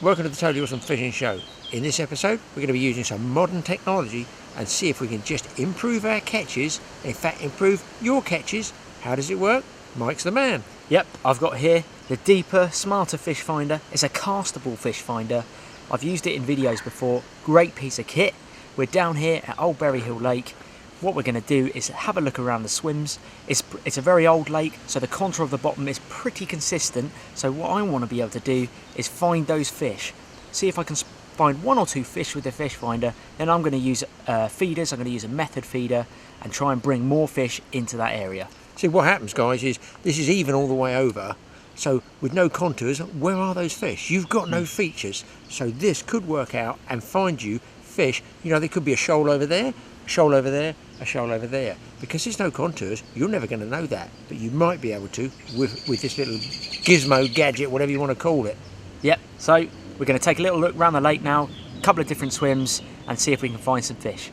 Welcome to the Totally Awesome Fishing Show. In this episode, we're going to be using some modern technology and see if we can just improve our catches, in fact improve your catches. How does it work? Mike's the man. Yep, I've got here the deeper, smarter fish finder. It's a castable fish finder. I've used it in videos before. Great piece of kit. We're down here at Old Berry Hill Lake. What we're going to do is have a look around the swims. It's a very old lake, so the contour of the bottom is pretty consistent. So what I want to be able to do is find those fish. See if I can find one or two fish with the fish finder. Then I'm going to use feeders. I'm going to use a method feeder and try and bring more fish into that area. See, what happens, guys, is this is even all the way over. So with no contours, where are those fish? You've got no features. So this could work out and find you fish. You know, there could be a shoal over there, a shoal over there, a shoal over there. Because there's no contours, you're never going to know that. But you might be able to with this little gizmo, gadget, whatever you want to call it. Yep, so we're going to take a little look around the lake now, a couple of different swims, and see if we can find some fish.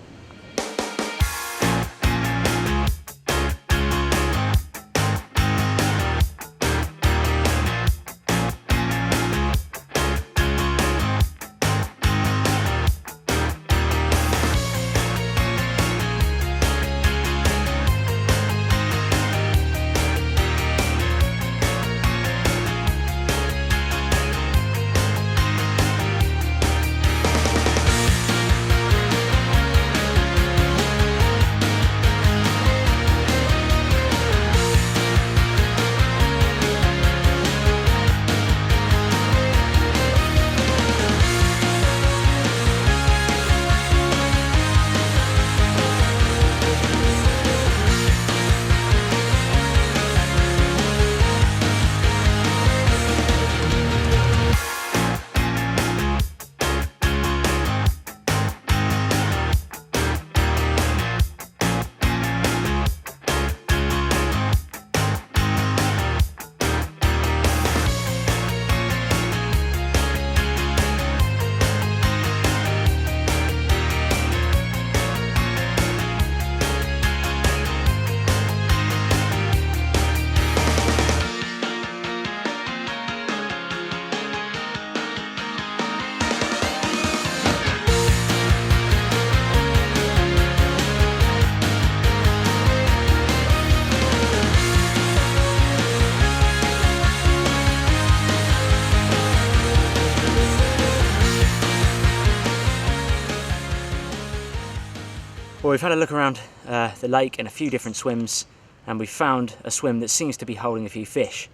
Well, we've had a look around the lake and a few different swims, and we've found a swim that seems to be holding a few fish.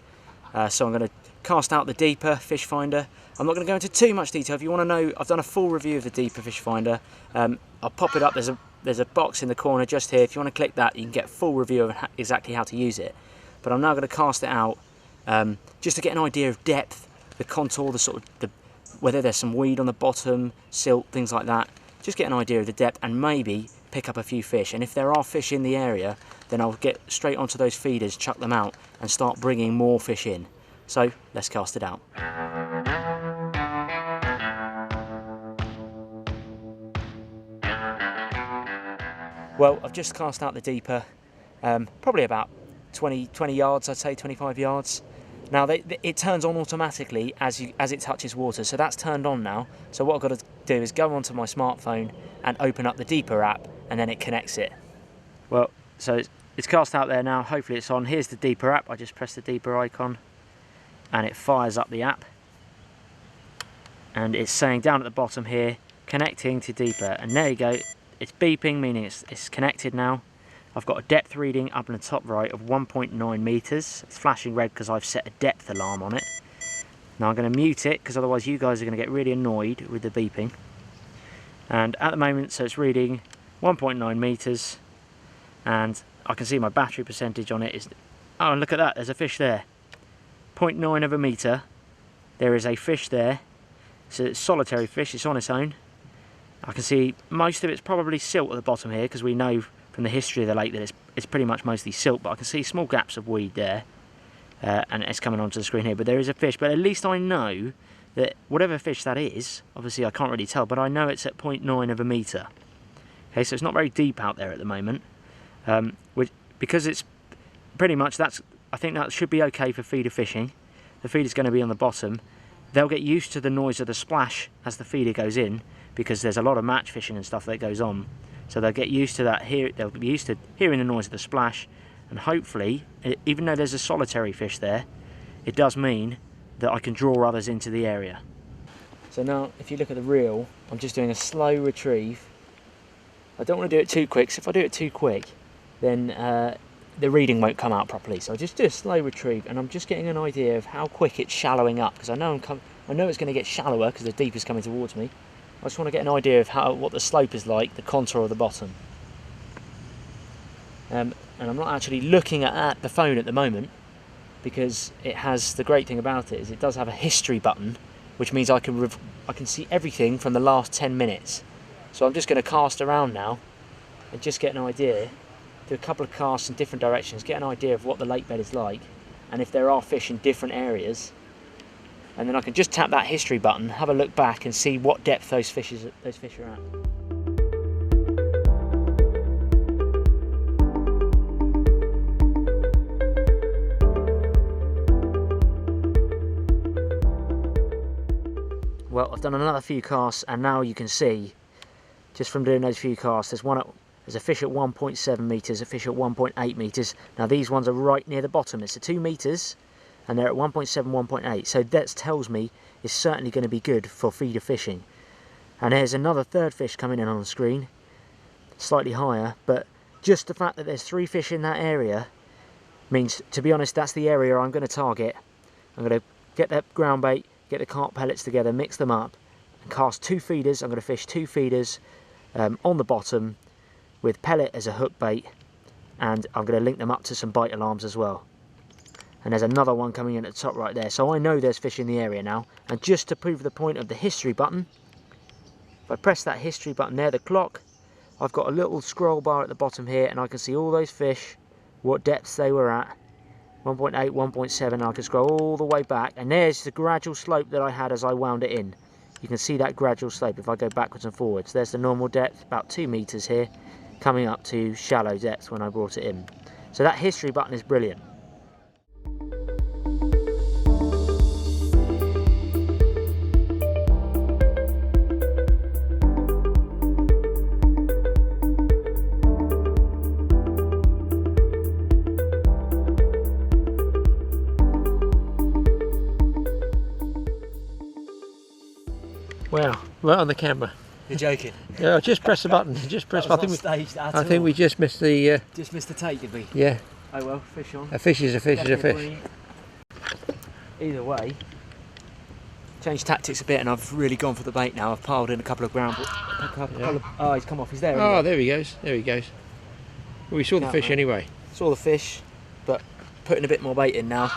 So I'm going to cast out the deeper fish finder. I'm not going to go into too much detail. If you want to know, I've done a full review of the deeper fish finder. I'll pop it up. There's a box in the corner just here. If you want to click that, you can get a full review of exactly how to use it. But I'm now going to cast it out just to get an idea of depth, the contour, whether there's some weed on the bottom, silt, things like that. Just get an idea of the depth and maybe pick up a few fish. And if there are fish in the area, then I'll get straight onto those feeders, chuck them out and start bringing more fish in. So let's cast it out. Well, I've just cast out the deeper, probably about 20 yards, I'd say 25 yards. Now it turns on automatically as it touches water, so that's turned on now. So what I've got to do is go onto my smartphone and open up the deeper app, and then it connects it. Well, so it's cast out there now. Hopefully it's on. Here's the deeper app. I just press the deeper icon, and it fires up the app. And it's saying down at the bottom here, connecting to deeper. And there you go. It's beeping, meaning it's connected now. I've got a depth reading up in the top right of 1.9 meters. It's flashing red because I've set a depth alarm on it. Now I'm going to mute it because otherwise you guys are going to get really annoyed with the beeping. And at the moment, so it's reading 1.9 meters, and I can see my battery percentage on it is, oh, and look at that, there's a fish there. 0.9 of a meter. There is a fish there. So it's solitary fish, it's on its own. I can see most of it's probably silt at the bottom here, because we know from the history of the lake that it's pretty much mostly silt, but I can see small gaps of weed there, and it's coming onto the screen here. But there is a fish, but at least I know that whatever fish that is, obviously I can't really tell, but I know it's at 0.9 of a meter. Okay, so it's not very deep out there at the moment, because it's pretty much, I think that should be okay for feeder fishing. The feeder's going to be on the bottom, they'll get used to the noise of the splash as the feeder goes in, because there's a lot of match fishing and stuff that goes on. So they'll get used to that. They'll be used to hearing the noise of the splash, and hopefully, even though there's a solitary fish there, it does mean that I can draw others into the area. So now, if you look at the reel, I'm just doing a slow retrieve. I don't want to do it too quick, so if I do it too quick, then the reading won't come out properly. So I just do a slow retrieve, and I'm just getting an idea of how quick it's shallowing up, because I know it's going to get shallower because the deep is coming towards me. I just want to get an idea of what the slope is like, the contour of the bottom. And I'm not actually looking at the phone at the moment, because it has, the great thing about it is it does have a history button, which means I can see everything from the last 10 minutes. So I'm just going to cast around now and just get an idea, do a couple of casts in different directions, get an idea of what the lake bed is like, and if there are fish in different areas. And then I can just tap that history button, have a look back and see what depth those fish are at. Well, I've done another few casts, and now you can see, just from doing those few casts, there's a fish at 1.7 metres, a fish at 1.8 metres. Now these ones are right near the bottom. It's at 2 metres, and they're at 1.7, 1.8. So that tells me it's certainly going to be good for feeder fishing. And there's another third fish coming in on the screen, slightly higher, but just the fact that there's 3 fish in that area means, to be honest, that's the area I'm going to target. I'm going to get that ground bait, get the carp pellets together, mix them up, and cast 2 feeders. I'm going to fish 2 feeders on the bottom with pellet as a hook bait, and I'm going to link them up to some bite alarms as well. And there's another one coming in at the top right there, so I know there's fish in the area now. And just to prove the point of the history button, if I press that history button there, the clock, I've got a little scroll bar at the bottom here, and I can see all those fish, what depths they were at, 1.8, 1.7, and I can scroll all the way back, and there's the gradual slope that I had as I wound it in. You can see that gradual slope if I go backwards and forwards. There's the normal depth, about 2 metres here, coming up to shallow depth when I brought it in. So that history button is brilliant. Well, right on the camera. You're joking? Yeah, just press the button. Just press. I think we just missed the. Just missed the take, did we? Yeah. Oh well, fish on. A fish is a fish is a fish. Either way, changed tactics a bit, and I've really gone for the bait now. I've piled in a couple of ground. Oh, he's come off. He's there. Oh, anyway. There he goes. There he goes. Well, we saw the fish anyway. Saw the fish, but putting a bit more bait in now.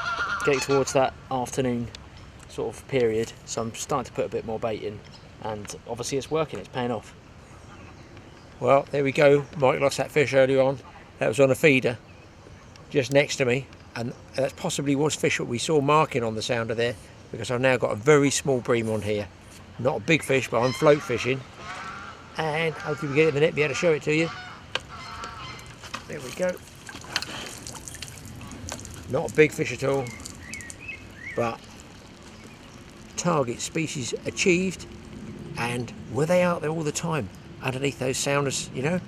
Getting towards that afternoon sort of period, so I'm starting to put a bit more bait in, and obviously it's working, it's paying off. Well, there we go. Mike lost that fish earlier on. That was on a feeder just next to me, and that possibly was fish that we saw marking on the sounder there, because I've now got a very small bream on here. Not a big fish, but I'm float fishing, and hopefully we get it in the net, be able to show it to you. There we go. Not a big fish at all, but target species achieved. And were they out there all the time underneath those sounders? You know,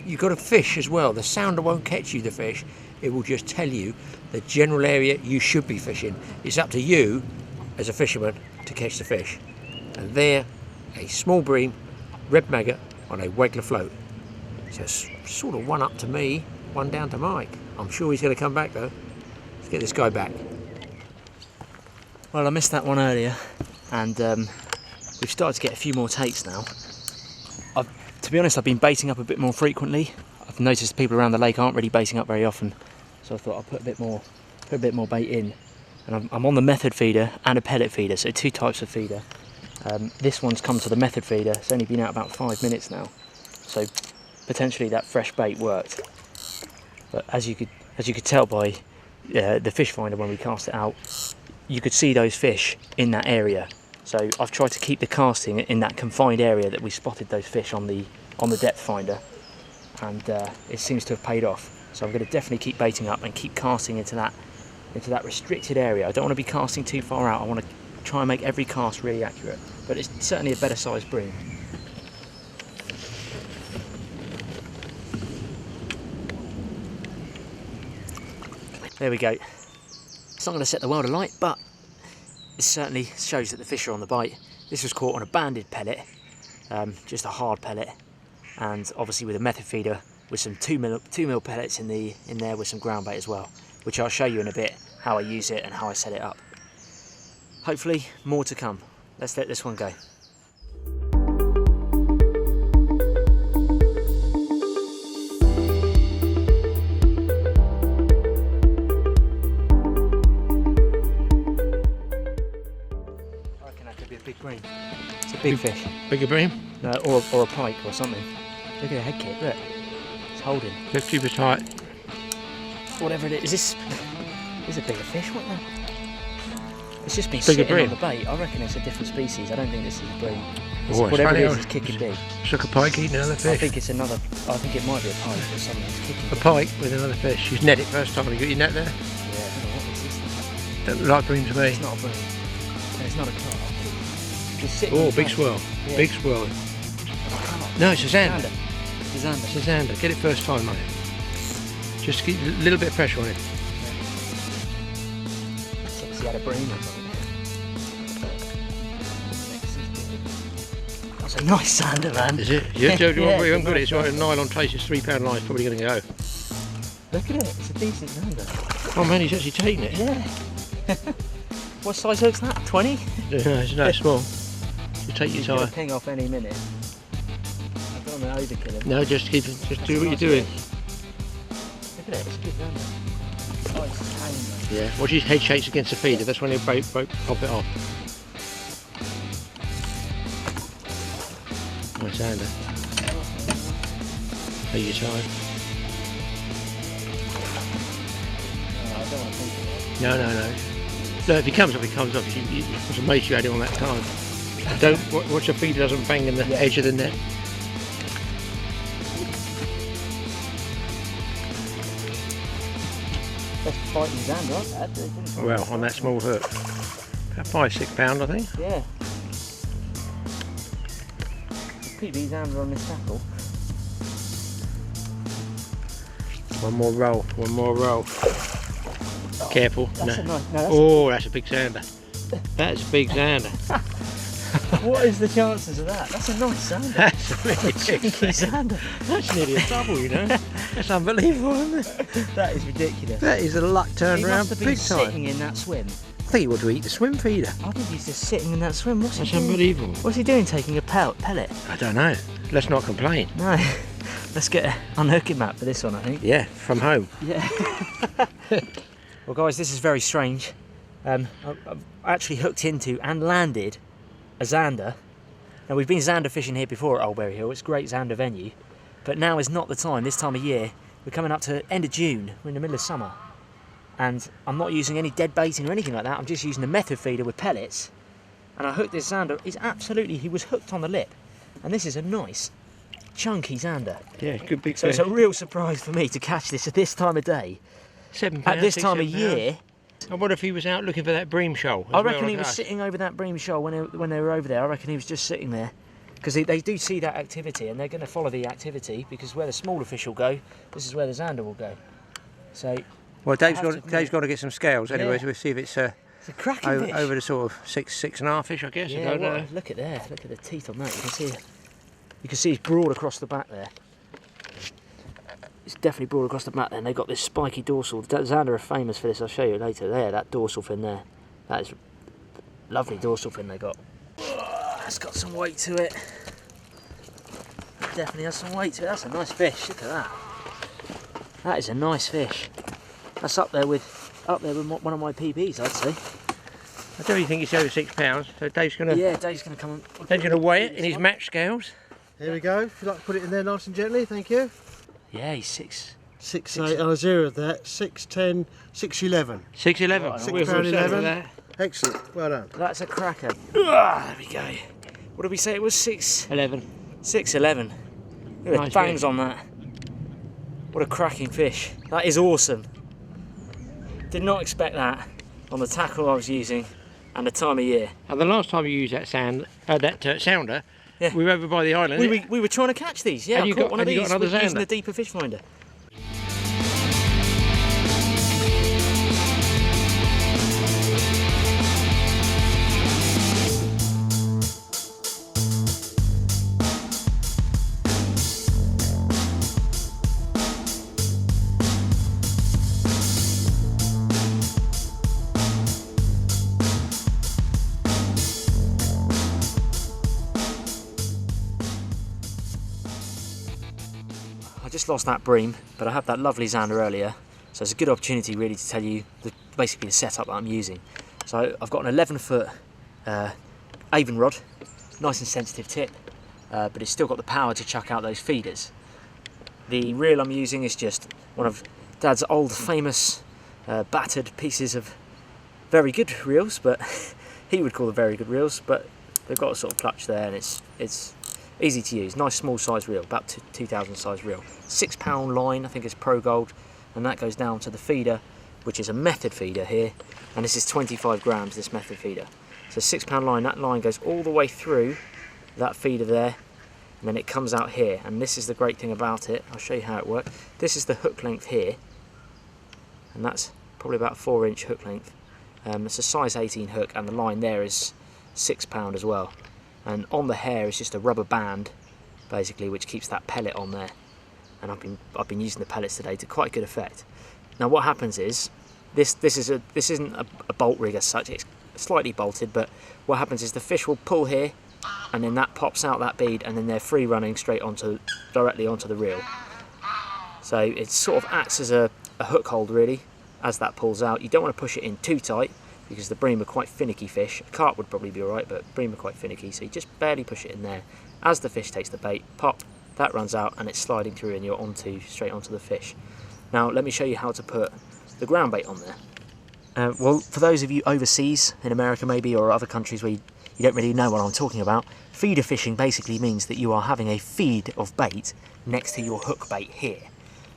you've got to fish as well. The sounder won't catch you the fish, it will just tell you the general area you should be fishing. It's up to you as a fisherman to catch the fish. And there, a small bream red maggot on a Wegler float. So it's sort of one up to me, one down to Mike. I'm sure he's going to come back though. Let's get this guy back. Well, I missed that one earlier, and we've started to get a few more takes now. To be honest, I've been baiting up a bit more frequently. I've noticed people around the lake aren't really baiting up very often, so I thought I'll put a bit more bait in. And I'm on the method feeder and a pellet feeder, so 2 types of feeder. This one's come to the method feeder. It's only been out about 5 minutes now, so potentially that fresh bait worked. But as you could tell by the FishFinder when we cast it out, you could see those fish in that area. So I've tried to keep the casting in that confined area that we spotted those fish on the depth finder, and it seems to have paid off. So I'm going to definitely keep baiting up and keep casting into that restricted area. I don't want to be casting too far out. I want to try and make every cast really accurate, but it's certainly a better sized bream. There we go. It's not going to set the world alight, but it certainly shows that the fish are on the bite. This was caught on a banded pellet, just a hard pellet, and obviously with a method feeder with some 2mm pellets in there with some ground bait as well, which I'll show you in a bit how I use it and how I set it up. Hopefully more to come. Let's let this one go. Big bream. It's a big fish. Bigger bream? No, or a pike or something. Look at the head kick, look. It's holding. Let's keep it tight. Whatever it is. Is this a bigger fish? What the? It's just been Bigger sitting bream. on the bait. I reckon it's a different species. I don't think this is a bream. Oh, it's whatever funny, it is, it's kicking big. It's like a pike eating another fish. I think it's another. I think it might be a pike or something. It's kicking A big. pike with another fish. You net it first time. You got your net there? Yeah, I don't know what this is. Don't look like bream to me. It's not a bream. And it's not a carp. It's sitting on Oh, the big bait. swirl. Yeah. Big swirl. No, it's a zander. It's a zander. It's a zander. Get it first time, mate. Just keep a little bit of pressure on it. It's obviously had a bream or something. That's a nice zander, man. Is it? Yeah, Joe, do you Yeah, want it's I'm good. a It's nice right, a nylon trace, it's £3 line, it's probably going to go. Look at it, it's a decent zander. Oh man, he's actually taking it. Yeah. What size hook's that? 20? No, it's no small. You take your He's going time. to ping off any minute. I don't want to overkill him. No, just keep it, just do what Nice you're doing. fish. Look at it, it's a good zander. Oh, it's tiny, Yeah, watch his head shakes against the feeder, that's when he'll pop it off. Nice zander. Take your time. I don't want to think No, no, no. No, if he comes off, he comes off. It's amazing you had him on that time. Don't watch the feeder doesn't bang in the edge of the net. Best fighting zander I've had. Well, on that small hook. About £5–6, I think. Yeah. PB zander on this tackle. One more roll, one more roll. Careful. That's a No. nice. No, that's Oh, that's a big zander. That's a big zander. What is the chances of that? That's a nice zander. That's a really big Chunky zander. zander. That's nearly a double, you know. That's unbelievable, isn't it? That is ridiculous. That is a luck turned He around must have been big time. sitting in that swim. I think he wanted to eat the swim feeder. I think he's just sitting in that swim. What's That's he doing? unbelievable. What's he doing? Taking a pellet? I don't know. Let's not complain. No. Let's get an unhooking map for this one, I think. Yeah, from home. Yeah. Well, guys, this is very strange. I've actually hooked into and landed a zander. Now, we've been zander fishing here before at Oldbury Hill. It's a great zander venue. But now is not the time, this time of year. We're coming up to end of June. We're in the middle of summer. And I'm not using any dead baiting or anything like that. I'm just using a method feeder with pellets. And I hooked this zander. He was hooked on the lip. And this is a nice, chunky zander. Yeah, good big So fish. it's a real surprise for me to catch this at this time of day. £7, At this time of £6–7. year. I wonder if he was out looking for that bream shoal. I reckon he was sitting over that bream shoal when they were over there. I reckon he was just sitting there. Because they do see that activity and they're going to follow the activity, because where the smaller fish will go, this is where the zander will go. So, Well, Dave's got to get some scales anyway, Yeah. so we'll see if it's it's a cracking fish. over the sort of 6–6.5 I guess. I Yeah, don't know. well, look at there. Look at the teeth on that. You can see it's broad across the back there. It's definitely broad across the back there, and they've got this spiky dorsal. The zander are famous for this. I'll show you later. There, that dorsal fin there. That is lovely dorsal fin they got. That's got some weight to it. Definitely has some weight to it. That's a nice fish. Look at that. That is a nice fish. That's up there with one of my PBs, I'd say. I don't even think it's over £6, so Dave's going to Dave's going to come and... Dave's going to weigh it in his match scales. Here we go. If you like to put it in there nice and gently, thank you. Yeah, he's 6. 6, 8, oh, 0 there. 6'10", 6'11". 6.11. Right, We're £6.11. set with that. Excellent. Well done. That's a cracker. There we go. What did we say it was? 11. 6'11". Look at the Nice bangs fish. on that. What a cracking fish. That is awesome. Did not expect that on the tackle I was using and the time of year. And the last time you used that sounder, Yeah. we were over by the island. We were trying to catch these. Yeah, And I caught one of you these got another using sounder. the deeper FishFinder. I just lost that bream, but I had that lovely zander earlier, so it's a good opportunity really to tell you basically the setup that I'm using. So I've got an 11-foot Avon rod, nice and sensitive tip, but it's still got the power to chuck out those feeders. The reel I'm using is just one of Dad's old famous battered pieces of very good reels, but he would call them very good reels, but they've got a sort of clutch there, and it's easy to use. Nice small size reel, about 2000 size reel. £6 line, I think it's Pro Gold, and that goes down to the feeder, which is a method feeder here, and this is 25 grams, this method feeder. So £6 line, that line goes all the way through that feeder there, and then it comes out here, and this is the great thing about it. I'll show you how it works. This is the hook length here, and that's probably about 4-inch hook length. It's a size 18 hook, and the line there is £6 as well. And on the hair is just a rubber band, basically, which keeps that pellet on there. And I've been using the pellets today to quite good effect. Now what happens is this isn't a bolt rig as such. It's slightly bolted, but what happens is the fish will pull here, and then that pops out that bead, and then they're free running straight directly onto the reel. So it sort of acts as a hook hold really as that pulls out. You don't want to push it in too tight, because the bream are quite finicky fish. A carp would probably be alright, but bream are quite finicky, so you just barely push it in there. As the fish takes the bait, pop, that runs out, and it's sliding through, and you're straight onto the fish. Now let me show you how to put the ground bait on there. Well, for those of you overseas, in America maybe, or other countries where you don't really know what I'm talking about, feeder fishing basically means that you are having a feed of bait next to your hook bait here.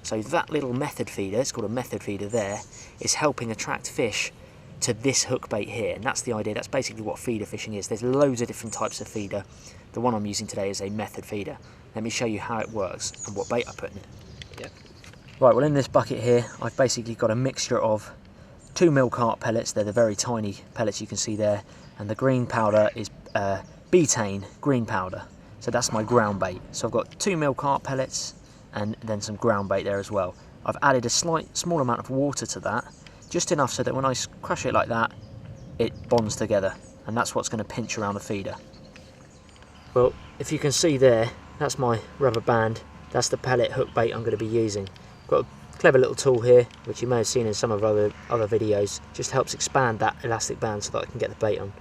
So that little method feeder, it's called a method feeder there, is helping attract fish to this hook bait here, and that's the idea. That's basically what feeder fishing is. There's loads of different types of feeder. The one I'm using today is a method feeder. Let me show you how it works and what bait I put in it. Yeah. Right, well in this bucket here I've basically got a mixture of 2mm carp pellets. They're the very tiny pellets you can see there, and the green powder is betaine green powder. So that's my ground bait. So I've got 2mm carp pellets and then some ground bait there as well. I've added a small amount of water to that, just enough so that when I crush it like that, it bonds together, and that's what's going to pinch around the feeder. Well, if you can see there, that's my rubber band. That's the pellet hook bait I'm going to be using. Got a clever little tool here, which you may have seen in some of other videos. Just helps expand that elastic band so that I can get the bait on.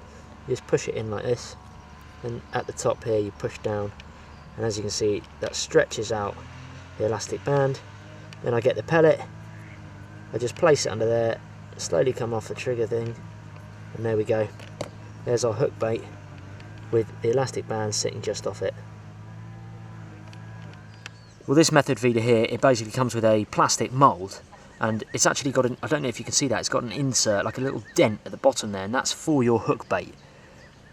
You just push it in like this, and at the top here you push down, and as you can see, that stretches out the elastic band. Then I get the pellet, I just place it under there, slowly come off the trigger thing, and there we go. There's our hook bait with the elastic band sitting just off it. Well, this method feeder here, it basically comes with a plastic mould, and it's actually got I don't know if you can see that, it's got an insert, like a little dent at the bottom there, and that's for your hook bait.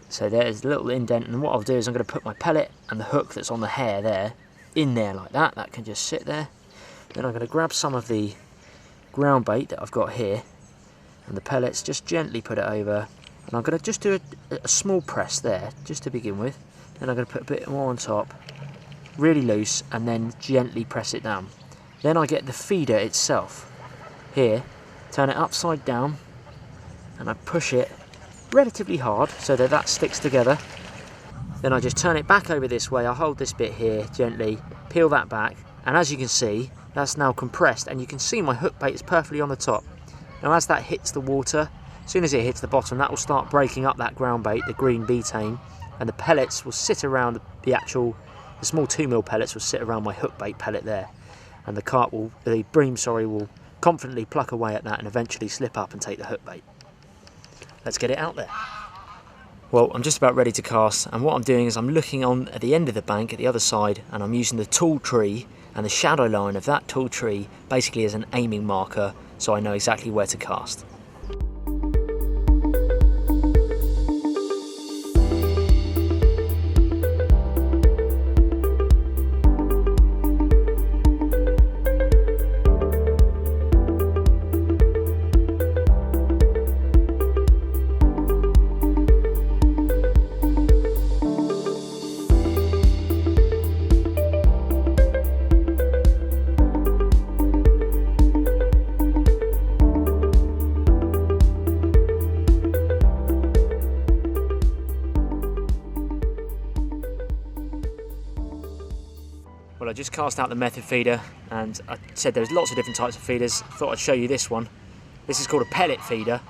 So there's a little indent, and what I'll do is I'm going to put my pellet and the hook that's on the hair there in there like that. That can just sit there. Then I'm going to grab some of the ground bait that I've got here and the pellets, just gently put it over, and I'm going to just do a small press there just to begin with. Then I'm going to put a bit more on top, really loose, and then gently press it down. Then I get the feeder itself here, turn it upside down, and I push it relatively hard so that that sticks together. Then I just turn it back over this way. I hold this bit here gently, peel that back, and as you can see, that's now compressed, and you can see my hook bait is perfectly on the top. Now as that hits the water, as soon as it hits the bottom, that will start breaking up that ground bait, the green betaine, and the pellets will sit around the small 2mm pellets will sit around my hook bait pellet there, and the bream will confidently pluck away at that and eventually slip up and take the hook bait. Let's get it out there. Well, I'm just about ready to cast, and what I'm doing is I'm looking on at the end of the bank at the other side, and I'm using the tall tree and the shadow line of that tall tree basically as an aiming marker, so I know exactly where to cast. Well, I just cast out the method feeder, and I said there's lots of different types of feeders. Thought I'd show you this one. This is called a pellet feeder.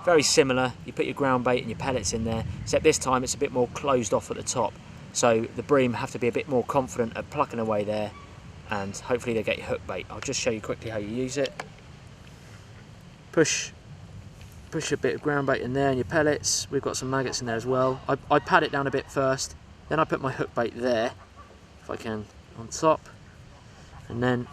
Very similar. You put your ground bait and your pellets in there, except this time it's a bit more closed off at the top. So the bream have to be a bit more confident at plucking away there, and hopefully they get your hook bait. I'll just show you quickly how you use it. Push a bit of ground bait in there and your pellets. We've got some maggots in there as well. I pat it down a bit first, then I put my hook bait there, if I can, on top, and then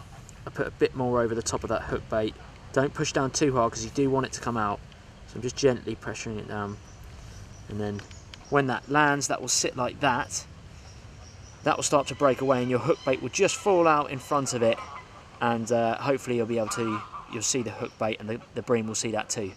I put a bit more over the top of that hook bait. Don't push down too hard because you do want it to come out, so I'm just gently pressuring it down, and then when that lands, that will sit like that. That will start to break away and your hook bait will just fall out in front of it, and hopefully you'll see the hook bait, and the bream will see that too.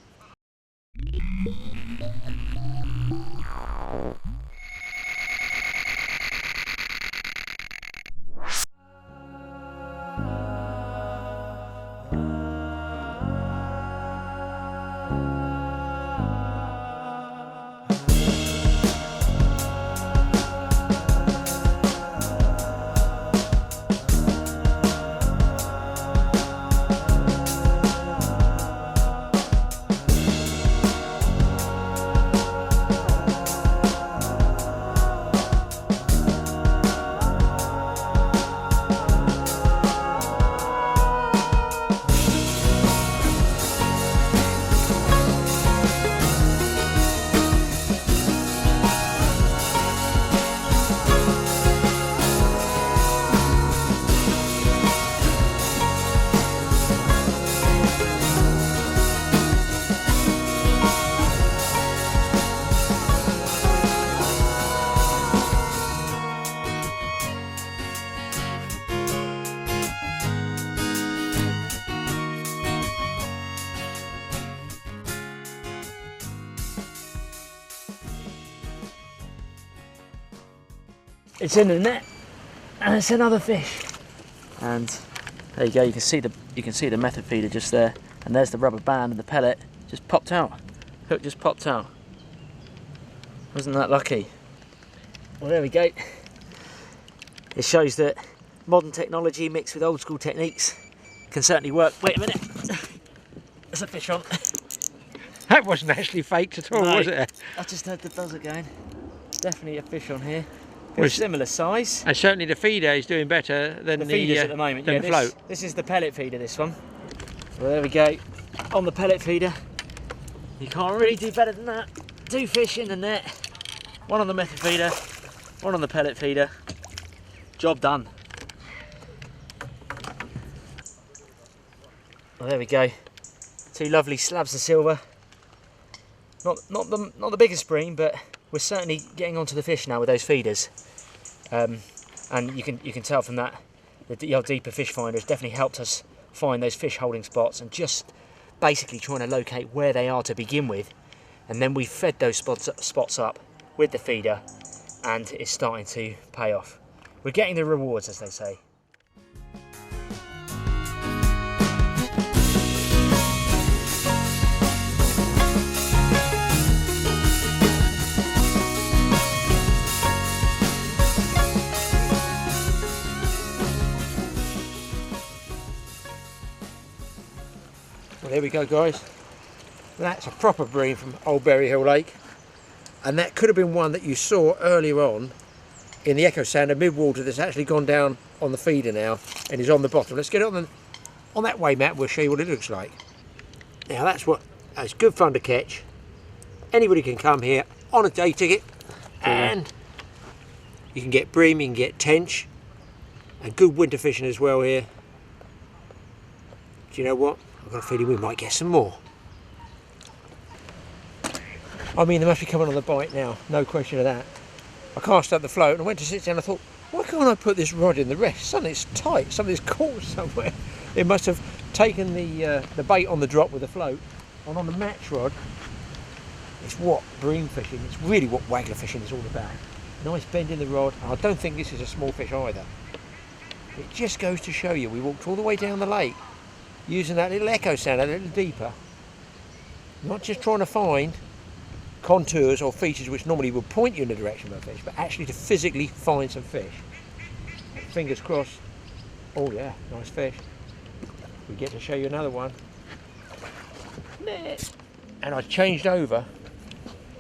It's in the net, and it's another fish. And there you go. You can see the method feeder just there, and there's the rubber band and the pellet just popped out. Hook just popped out. Wasn't that lucky? Well, there we go. It shows that modern technology mixed with old school techniques can certainly work. Wait a minute. There's a fish on. That wasn't actually faked at all, No, was it? I just heard the buzzer going. Definitely a fish on here. Fish similar size. And certainly the feeder is doing better than The feeders at the moment. than Yeah, the float. This is the pellet feeder, this one. Well, there we go. On the pellet feeder. You can't really do better than that. 2 fish in the net. 1 on the method feeder, 1 on the pellet feeder. Job done. Well, there we go. 2 lovely slabs of silver. Not the biggest bream, but we're certainly getting onto the fish now with those feeders. And you can tell from that the old deeper FishFinder has definitely helped us find those fish holding spots, and just basically trying to locate where they are to begin with, and then we fed those spots up with the feeder, and it's starting to pay off. We're getting the rewards, as they say. Well, there we go, guys. That's a proper bream from Old Berry Hill Lake, and that could have been one that you saw earlier on in the echo sounder mid-water that's actually gone down on the feeder now and is on the bottom. Let's get it on that way, Matt. We'll show you what it looks like. Now that's good fun to catch. Anybody can come here on a day ticket, and you can get bream, you can get tench, and good winter fishing as well here. Do you know what? I've got a feeling we might get some more. I mean, they must be coming on the bite now, no question of that. I cast up the float and I went to sit down and I thought, why can't I put this rod in the rest? Something's tight, something's caught somewhere. It must have taken the bait on the drop with the float, and on the match rod, it's what bream fishing, it's really what waggler fishing is all about. Nice bend in the rod, and I don't think this is a small fish either. It just goes to show you, we walked all the way down the lake, using that little echo sound, a little deeper. Not just trying to find contours or features which normally would point you in the direction of a fish, but actually to physically find some fish. Fingers crossed, Oh yeah, nice fish. We get to show you another one. And I changed over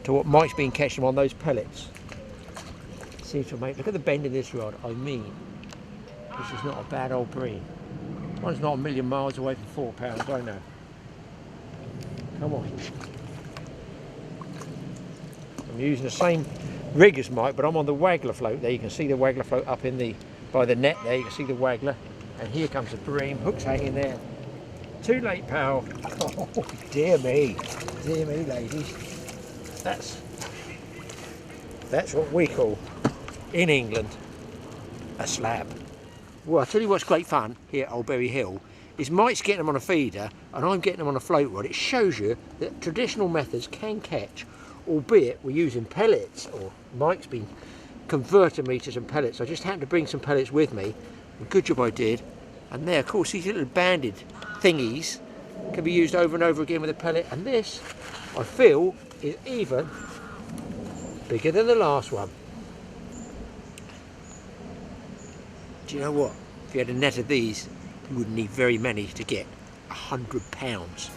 to what Mike's been catching on those pellets. Seems to make, look at the bend in this rod. I mean, this is not a bad old bream. One's not a million miles away from 4 pounds, I know. Come on. I'm using the same rig as Mike, but I'm on the waggler float there. You can see the waggler float up in the, by the net there. You can see the waggler. And here comes the bream. Hook's hanging there. Too late, pal. Oh, dear me. Dear me, ladies. That's what we call, in England, a slab. Well, I'll tell you what's great fun here at Old Berry Hill is Mike's getting them on a feeder and I'm getting them on a float rod. It shows you that traditional methods can catch, albeit we're using pellets, or Mike's been converting me to some pellets. I just happened to bring some pellets with me. A good job I did. And there, of course, these little banded thingies can be used over and over again with a pellet. And this, I feel, is even bigger than the last one. Do you know what? If you had a net of these, you wouldn't need very many to get 100 pounds.